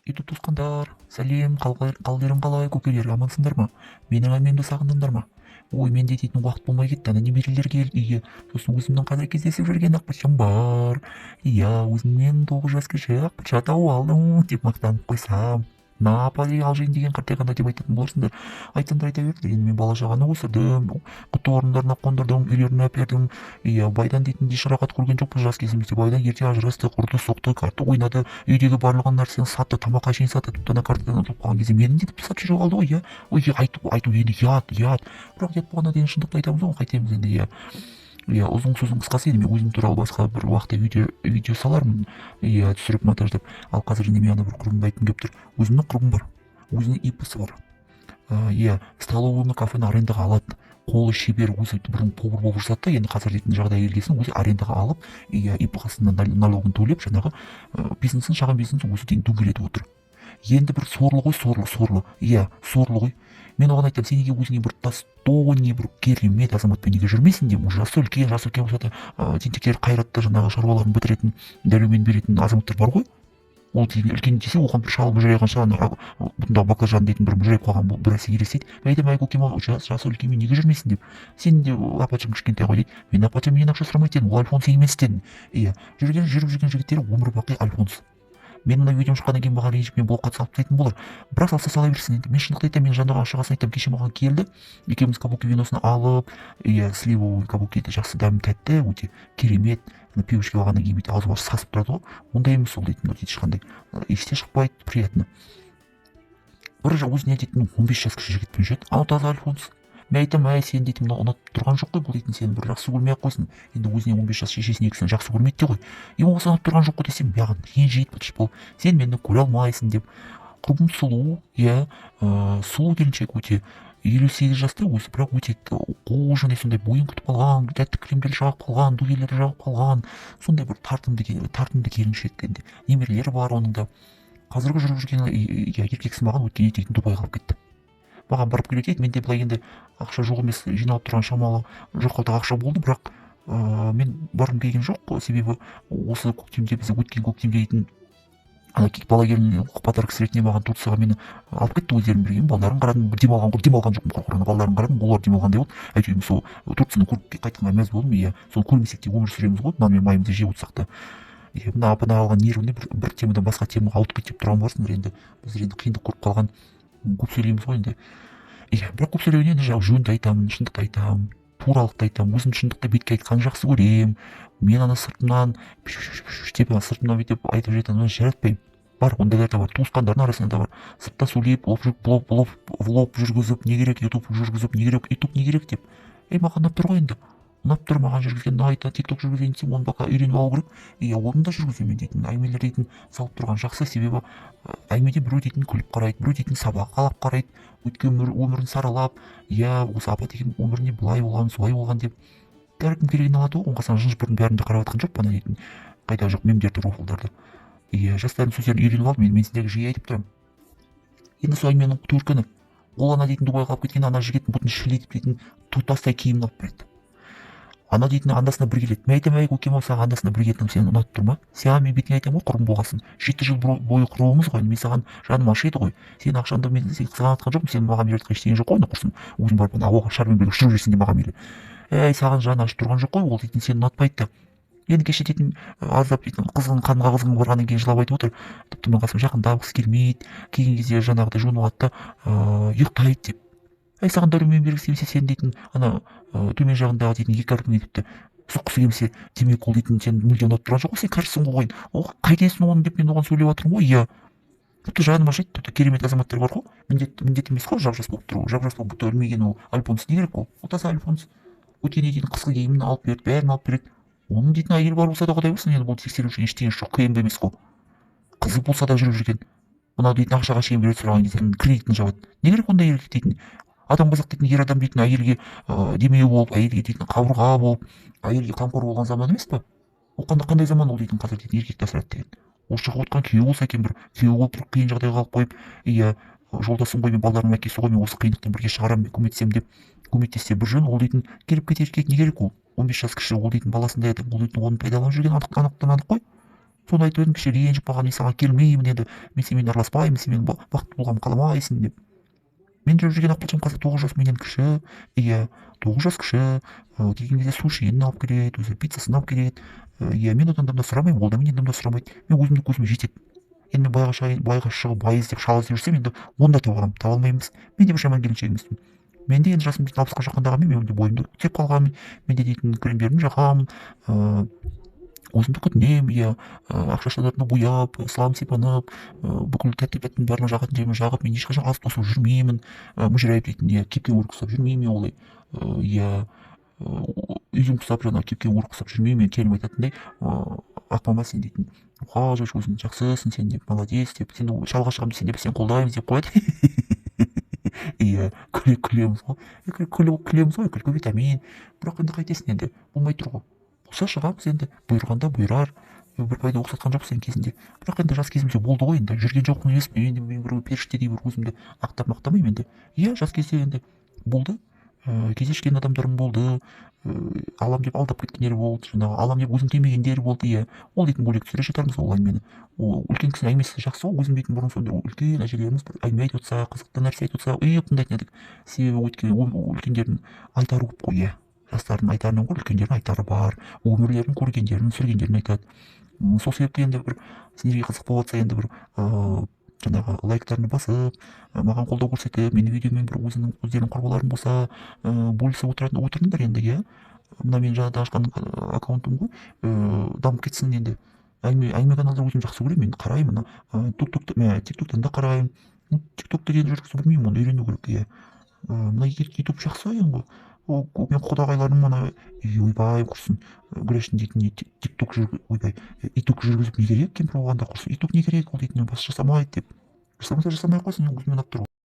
Туысқандар, сәлем, қалдерің қалай, көкелер, амансыңдар ма? Менің әңгімемді сағындыңдар ма? Ой, менде дейтін уақыт болмай кетті, ана немерелер келді үйге. Сосын өзімнің қазір кездесіп жүрген ақбіршім бар. Иә, өзімнен 9 жас кіші ақбірша тауып алдым деп мақтанып қойсам. Апа деген алжиын деген қартайғанда деп айтатын боларсыңдар. Айтсаңдар айта беріңдер, енді мен бала шағаны өсірдім, құтты орындарына қондырдым, үйлерін әпердім. Иә, байдан дейтін ешрақат көрген жоқпыз жас кезімізде. Байдан ерте ажырастық, ұрды соқты, карта ойнады, үйдегі барлығын нәрсені сатты, тамаққа шейін сатты. тіпті ана картадан ұтылып қалған кезде менің де тіпті сатып жүріп алды ғой. Иә, ой, айту енді ұят. Бірақ ұят болғаннан кейін шындықты айтамыз ғой, қайтеміз енді. Иә, ұзын сөздің қысқасы, енді мен өзім туралы басқа бір уақытта видео салармын, иә, түсіріп монтаждап. Ал қазір енді мен ана бір құрбымды айтқым келіп тұр. Өзімнің құрбым бар, өзінің ипсы бар. Иә, столовыйны, кафені арендаға алады. Қолы шебер, өзі бұрын повар болып жасады да, енді қазір дейтін жағдай келгесін өзі арендаға алып, иә, ипқасына налогын төлеп, жаңағы бизнесін, шағын бизнесін өзі дейін дөңгелетіп отыр. Енді бір сорлы ғой, сорлы. Иә, сорлы ғой. Мен оған айтамын, сен неге өзіңе бір достойный, бір керемет азаматпен неге жүрмейсің деп, жасы үлкен болса да, тентектер қайратты жаңағы шаруаларын бітіретін, дәрумен беретін азаматтар бар ғой. Ол деген үлкен десе, оған бір шал мүжірейған шығар, бұндағы баклажан дейтін бір мүжірейіп қалған бір нәрсе елестейді. Мен айтамын, ай көкем, жасы үлкенмен неге жүрмейсің деп. Сен де апачың кішкентай ғой дейді. Мен апачам менен ақша сұрамайды дедім, ол альфонс емес дедім. Иә, жүріп жүрген жігіттері өмір бақи альфонс. Мен мына видеом шыққаннан кейін маған ренжіп мен блокқа салып тастайтын болар. Бірақ салса сала берсін енді. Мен шындықты айтамын, мен жандағы ашығасын айтамын, кеше маған келді. Екеуміз кабуки виносын алып, иә, сливовый кабуки жақсы дәмі тәтті, өте керемет. Пивочка алғаннан кейін бүйтіп аузыма сасып тұрады ғой. Ондай емес ол дейтін, дейді ешқандай. Есте шықпайды, приятно. Бір өзіне дейтін 15 жас кіші жігітпен жүреді. Анау таза альфонс. Мен айтамын, әй, сен дейтін ұнатып тұрған жоқ қой, бұл дейтін сені бір жақсы көрмей ақ қойсын. Енді өзіне 15 жас шешесіне екісін жақсы көрмейді де ғой. Осы ұнатып тұрған жоқ қой десем, маған ренжиді, бытыш болып. Сен мені көре алмайсың деп. Құрбым сұлу, иә, сұлу келіншек өте. 58 жаста өзі, бірақ өте қожындай, сондай бойын күтіп қалған, тәтті кремдер жағып қалған, дуелер жағып қалған, сондай бір тартымды келіншек. Енді немерелері бар оның да. Қазіргі жүріп жүрген еркексі маған өткен етектің Дубайға алып кетті. Маған барып келеді, менде былай енді ақша жоқ емес, жиналып тұрған шамалы жоқ қалта ақша болды, бірақ мен барғым келген жоқ, себебі осы көктемде, біз өткен көктемде дейтін бала келін подарок ретінде маған Турцияға мені алып кетті, өздерін берген. Балаларын қарадым, демалған жоқпын құрғырына, балаларын қарадым, олар демалғандай болды. Әйтеуір сол Турцияны көріп қайтқанға мәз болдым. Иә, соны көрмесек те өмір сүреміз ғой, нан мен майымызды жеп отырсақ та. Мына апана алған нервіне бір темадан басқа темаға ауытып кетіп тұрған боларсыңдар. Енді біздер енді қиындық көріп қалған, көп сөйлейміз ғой енді. Иә, бірақ көп сөйлеуінен жөнді айтамын, шындықты айтамын, туралықты айтамын, өзім шындықты бетке айтқан жақсы көрем. Мен ана сыртымнан бүйтіп айтып жатқанын жаратпаймын. Бар, ондайлар да бар, туысқандардың арасында да бар. Сыртта сөйлеп, влог жүргізіп, не керек, ютуб жүргізіп, не керек деп. Маған ұнап тұр ғой енді. Ұнап тұр маған жүргізген, айта тикток жүргізейін десем, оны бақа үйреніп алу керек. Оны да жүргіземін дейтін, әңгімелер дейтін салып тұрған жақсы, себебі әңгімеде біреу дейтін күліп қарайды, біреу дейтін сабақ алып қарайды, өткен өмірін саралап, иә, осы апа деген өміріне былай болған, солай болған деп әркім керегін алады ғой. Оңға жынжбырдың бәрін де қарап жатқан жоқ пана дейтін, қайда жоқ мемдерді, рофлдарды. Иә, жастардың сөздерін үйреніп алып, мен сендерге жиі айтып тұрамын. Енді сол әңгіменің төркіні, ол ана дейтін Дубайға алып кеткен ана жігіттің бұтын шілетіп дейтін тұтастай киімін алып берді. Ана дейтін андасына бір келеді. Мен айтамын, ай көкем, саған андасына бір келетінім сені ұнатып тұр ма? Саған мен бетіңе айтамын ғой, құрбым болғасын. 7 жыл бойы құрбымыз ғой, мен саған жаным ашиды ғой. Сен ақшаңды мен сені қызғанатқан жоқпын, сен маған беріп жатқан ештеңе жоқ қой, құрсын. Өзің барып ауаға шармен бірге ұшырып жүрсің де маған мейлі. Саған жаны ашып тұрған жоқ қой, ол дейтін сені ұнатпайды да. Енді кеше дейтін аздап дейтін қанға қызғын барғаннан кейін жылап айтып отыр. Тіпті мен қасым жақындағысы келмейді, кейін кезде жаңағыдай жуынып алады да ұйықтайды деп. Саған дәрумен бергісі келмесе, сен дейтін ана төмен жағындағы дейтін екі әрпіңе тіпті соққысы келмесе, демек ол дейтін сен мүлде ұнатып тұрған жоқ қой, сен кәрісің ғой. Қайтесің оны деп мен оған сөйлеп жатырмын ғой. Иә, тіпті жаным ашиды, тіпті керемет азаматтар бар ғой. Міндет емес қой жап-жас болып тұру. Жап-жас болып бұта өлмеген ол альфонс не керек ол? Ол таза альфонс. Өткен дейтін қысқы киімін алып берді, бәрін алып береді. Оның дейтін әйел бар болса да құдай болсын, енді бұл тексеру үшін ештеңе жоқ, КМБ емес қой. Қызы болса да жүріп жүрген. Мынау дейтін ақшаға шейін береді, сұраған кезде кредитін жабады. Не керек ондай еркек дейтін? Адам қазақ дейтін ер адам дейтін әйелге демеу болып, әйелге дейтін қабырға болып, әйелге қамқор болған заман емес па? Ол қандай заман ол дейтін қазір дейтін еркекті асырады деген. Ол шығып отқан күйеу болса екен, бір күйеу болып бір қиын жағдайға алып қойып, иә, жолдасым ғой, мен балаларымның әкесі ғой, мен осы қиындықтан бірге шығарамын, көмектесем деп көмектессе бір жөн. Ол дейтін келіп кетер еркек не керек ол? 15 жас кіші, ол дейтін баласындай адам, ол дейтін оны пайдаланып жүрген анық қой. соны айтып едім, кеше ренжіп қалған, мен саған келмеймін енді, мен сенімен араласпаймын, сен менің бақытты болғанымды қаламайсың деп. Мен жүріп жүрген ақбалшам қазір 9 жас менен кіші. Иә, 9 жас кіші. Келген кезде сушиін алып келеді, өзі пиццасын алып келеді. Иә, мен одан да сұрамаймын, ол да менен да сұрамайды. Мен өзімді көзіме жетеді. Енді мен байға шығып бай іздеп шал іздеп жүрсем, енді оны да таба аламын, таба алмаймын емес. Мен де бір жаман келіншек емеспін. Мен де енді жасым 60-қа жақындағанмен мен де бойымды түзеп қалғанмын. Мен де дейтін кремдерімді жағамын, өзімді күтінемін. Иә, ақша шанатына бояп, ислам сипанып, бүкіл тәтті тәттінің барлығын жағатын жеріме жағып, мен ешқашан ас тосып жүрмеймін. Мүжірайып дейтін, иә, кепкен өрік ұстап жүрмеймін мен олай. Иә, үйім құсап жаңағы кепкен өрік құсап жүрмеймін. Мен келіп айтатындай, ақмама сен дейтін мұқажаш, өзің жақсысың сен деп, молодец деп, сен шалға шығамын десең де біз сені қолдаймыз деп қояды. Иә, күлеміз ғой. Күлеміз ғой, күлкі витамин. Бірақ енді қайтесің, енді болмай тұр ғой. Болса шығамыз енді, бұйырғанда бұйырар. Бір пайда ұқсатқан жоқ сен кезінде. Бірақ енді жас кезімде болды ғой, енді жүрген жоқпын емеспін. Енді мен бір періштедей бір өзімді ақтап мақтамаймын енді. Иә, жас кезде енді болды. Кездескен адамдарым болды. Алам деп алдап кеткендер болды, жаңағы алам деп өзім келмегендер болды. Иә, ол дейтін бөлек түсіре жатармыз ол әңгімені. Үлкен кісінің әңгімесі жақсы ғой, өзім дейтін бұрын сондай үлкен әжелеріміз бір әңгіме айтып отырса, қызықты нәрсе айтып отырса, тыңдайтын едік. Себебі өйткені үлкендердің айтары көп қой. Иә, жастардың айтарынан гөрі үлкендердің айтары бар, өмірлерін көргендерін сүргендерін айтады. Сол себепті енді бір сендерге қызық болып жатса, енді бір жаңағы лайктарына басып, маған қолдау көрсетіп, менің видеомен бір өздерінің құрбыларың болса бөлісіп отырыңдар енді. Иә, мына мен жаңада ашқан аккаунтым ғой, дамып кетсін енді. Әңгіме каналдар өзім жақсы көремін, мен қараймын. тиктоктан да қараймын. Тиктокты енді жүргізіп білмеймін, оны үйрену керек. Иә, мына ютуб жақсы ғой. Мен құдағайларым мана ойбай құрсын, гүләштің дейтін тикток ойбай итук жүргізіп не керек, кемпір болғанда құрсын, итук не керек, ол дейтін бас жасамайды деп. Жасамаса жасамай ақ қойсын, өзімен ақ тұр ғой.